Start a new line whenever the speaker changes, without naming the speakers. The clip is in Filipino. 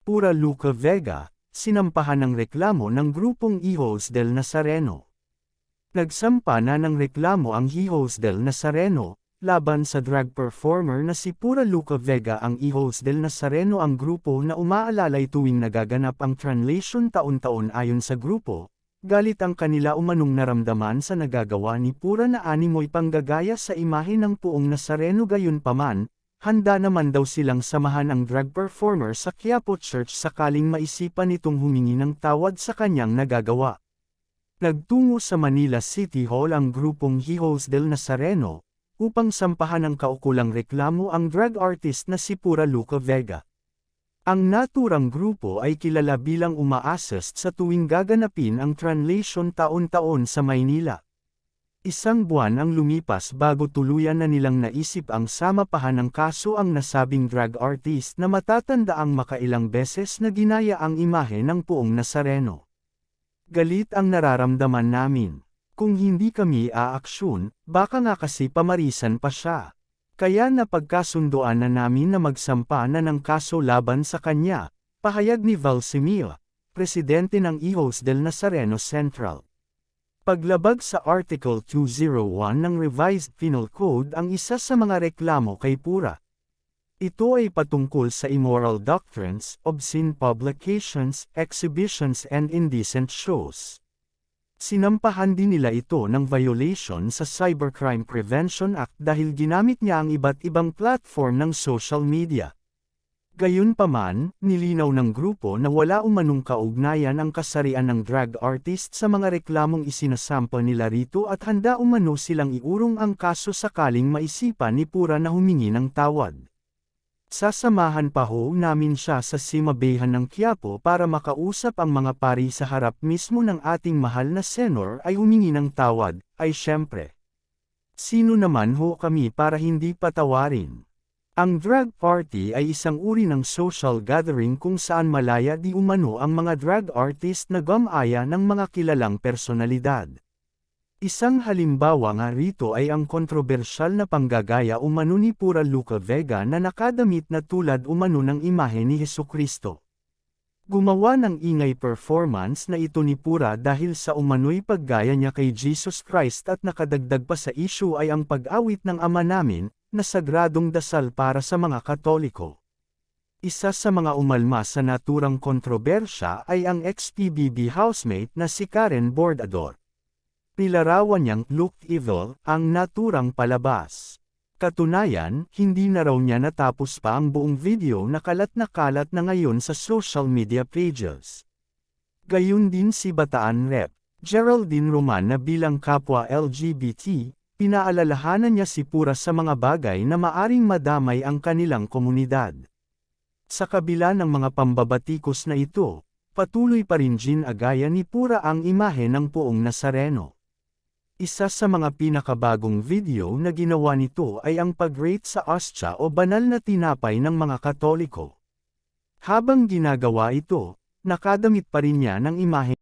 Pura Luca Vega, sinampahan ng reklamo ng grupong Hijos del Nazareno. Nagsampa na ng reklamo ang Hijos del Nazareno, laban sa drag performer na si Pura Luca Vega. Ang Hijos del Nazareno ang grupo na umaalalay tuwing nagaganap ang Translation taon-taon. Ayon sa grupo, galit ang kanila umanong naramdaman sa nagagawa ni Pura na animoy panggagaya sa imahe ng Poong Nazareno. Gayunpaman, handa naman daw silang samahan ang drag performer sa Quiapo Church sakaling maisipan nitong humingi ng tawad sa kanyang nagagawa. Nagtungo sa Manila City Hall ang grupong Hijos del Nazareno, upang sampahan ng kaukulang reklamo ang drag artist na si Pura Luca Vega. Ang naturang grupo ay kilala bilang uma-assist sa tuwing gaganapin ang Translation taon-taon sa Maynila. Isang buwan ang lumipas bago tuluyan na nilang naisip ang samapahan ng kaso ang nasabing drag artist na matatandaang makailang beses na ginaya ang imahe ng Poong Nazareno. Galit ang nararamdaman namin. Kung hindi kami aaksyon, baka nga kasi pamarisan pa siya. Kaya napagkasundoan na namin na magsampa na ng kaso laban sa kanya, pahayag ni Val Simia, presidente ng Hijos del Nazareno Central. Paglabag sa Article 201 ng Revised Penal Code ang isa sa mga reklamo kay Pura. Ito ay patungkol sa immoral doctrines, obscene publications, exhibitions and indecent shows. Sinampahan din nila ito ng violation sa Cybercrime Prevention Act dahil ginamit niya ang iba't ibang platform ng social media. Gayunpaman, nilinaw ng grupo na wala umanong kaugnayan ang kasarian ng drag artist sa mga reklamong isinasampa nila rito at handa umano silang iurong ang kaso sakaling maisipan ni Pura na humingi ng tawad. Sasamahan pa ho namin siya sa simabayhan ng Quiapo para makausap ang mga pari sa harap mismo ng ating mahal na senor ay humingi ng tawad, ay syempre. Sino naman ho kami para hindi patawarin? Ang drag party ay isang uri ng social gathering kung saan malaya di umano ang mga drag artist na gumaya ng mga kilalang personalidad. Isang halimbawa nga rito ay ang kontrobersyal na panggagaya umano ni Pura Luca Vega na nakadamit na tulad umano ng imahe ni Hesukristo. Gumawa ng ingay performance na ito ni Pura dahil sa umano'y paggaya niya kay Jesus Christ at nakadagdag pa sa issue ay ang pag-awit ng Ama Namin, na sagradong dasal para sa mga Katoliko. Isa sa mga umalma sa naturang kontrobersya ay ang ex-PBB housemate na si Karen Bordador. Nilarawan niyang looked evil ang naturang palabas. Katunayan, hindi na raw niya natapos pa ang buong video na kalat na ngayon sa social media pages. Gayun din si Bataan Rep. Geraldine Roman na bilang kapwa LGBT, pinaalalahanan niya si Pura sa mga bagay na maaring madamay ang kanilang komunidad. Sa kabila ng mga pambabatikos na ito, patuloy pa rin ginagaya ni Pura ang imahe ng Poong Nazareno. Isa sa mga pinakabagong video na ginawa nito ay ang pag-rate sa ostya o banal na tinapay ng mga Katoliko. Habang ginagawa ito, nakadamit pa rin niya ng imahe